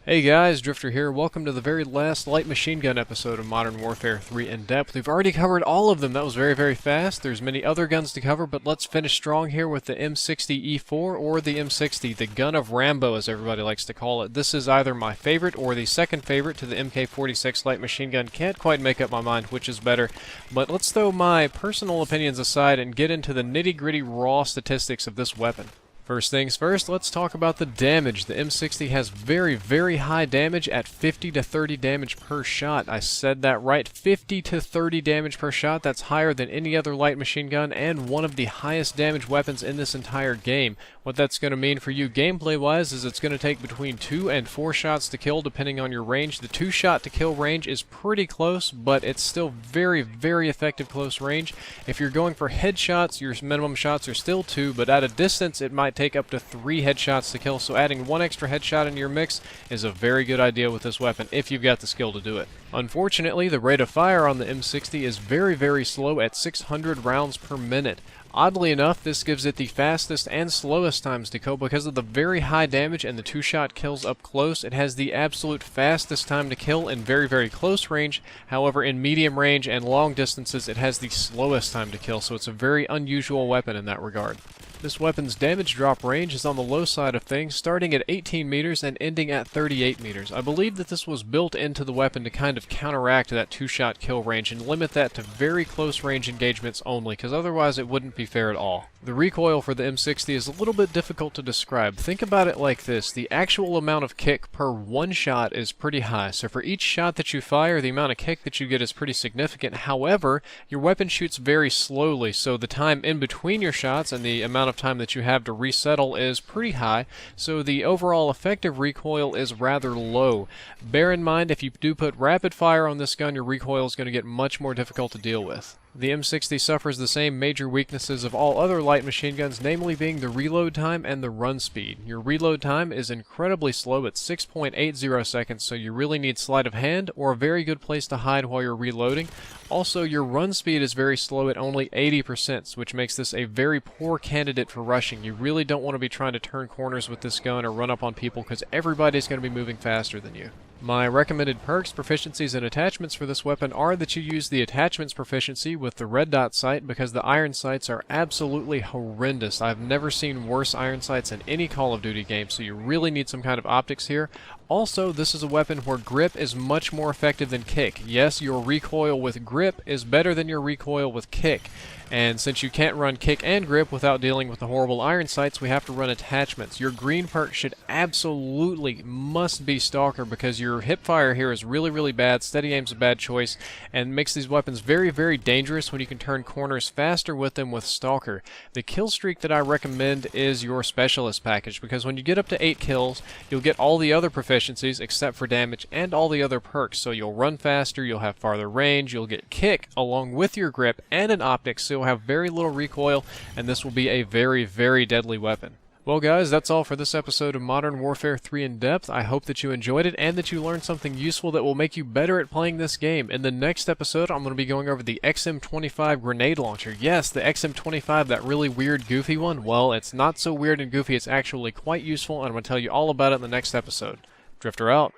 Hey guys, Drifter here. Welcome to the very last light machine gun episode of Modern Warfare 3 In Depth. We've already covered all of them. That was very fast. There's many other guns to cover, but let's finish strong here with the M60E4 or the M60, the gun of Rambo as everybody likes to call it. This is either my favorite or the second favorite to the MK46 light machine gun. Can't quite make up my mind which is better, but let's throw my personal opinions aside and get into the nitty-gritty raw statistics of this weapon. First things first, let's talk about the damage. The M60 has very high damage at 50 to 30 damage per shot. I said that right, 50 to 30 damage per shot. That's higher than any other light machine gun and one of the highest damage weapons in this entire game. What that's going to mean for you gameplay-wise is it's going to take between 2 and 4 shots to kill depending on your range. The 2-shot to kill range is pretty close, but it's still very effective close range. If you're going for headshots, your minimum shots are still 2, but at a distance it might take up to 3 headshots to kill, so adding 1 extra headshot into your mix is a very good idea with this weapon if you've got the skill to do it. Unfortunately, the rate of fire on the M60 is very slow at 600 rounds per minute. Oddly enough, this gives it the fastest and slowest times to kill because of the very high damage and the 2-shot kills up close. It has the absolute fastest time to kill in very close range. However, in medium range and long distances, it has the slowest time to kill, so it's a very unusual weapon in that regard. This weapon's damage drop range is on the low side of things, starting at 18 meters and ending at 38 meters. I believe that this was built into the weapon to kind of counteract that 2-shot kill range and limit that to very close range engagements only, because otherwise it wouldn't be fair at all. The recoil for the M60 is a little bit difficult to describe. Think about it like this. The actual amount of kick per 1 shot is pretty high, so for each shot that you fire, the amount of kick that you get is pretty significant. However, your weapon shoots very slowly, so the time in between your shots and the amount of time that you have to resettle is pretty high, so the overall effective recoil is rather low. Bear in mind, if you do put rapid fire on this gun, your recoil is going to get much more difficult to deal with. The M60 suffers the same major weaknesses of all other light machine guns, namely being the reload time and the run speed. Your reload time is incredibly slow at 6.80 seconds, so you really need sleight of hand or a very good place to hide while you're reloading. Also, your run speed is very slow at only 80%, which makes this a very poor candidate for rushing. You really don't want to be trying to turn corners with this gun or run up on people because everybody's going to be moving faster than you. My recommended perks, proficiencies, and attachments for this weapon are that you use the attachments proficiency with the red dot sight because the iron sights are absolutely horrendous. I've never seen worse iron sights in any Call of Duty game, so you really need some kind of optics here. Also, this is a weapon where grip is much more effective than kick. Yes, your recoil with grip is better than your recoil with kick. And since you can't run kick and grip without dealing with the horrible iron sights, we have to run attachments. Your green perk should absolutely must be Stalker because your hip fire here is really bad, steady aim's a bad choice, and makes these weapons very dangerous when you can turn corners faster with them with Stalker. The kill streak that I recommend is your specialist package because when you get up to 8 kills, you'll get all the other proficiencies except for damage and all the other perks. So you'll run faster, you'll have farther range, you'll get kick along with your grip and an optic, so you'll have very little recoil, and this will be a very deadly weapon. Well guys, that's all for this episode of Modern Warfare 3 In Depth. I hope that you enjoyed it and that you learned something useful that will make you better at playing this game. In the next episode, I'm going to be going over the XM25 grenade launcher. Yes, the XM25, that really weird, goofy one. Well, it's not so weird and goofy, it's actually quite useful, and I'm going to tell you all about it in the next episode. Drifter out.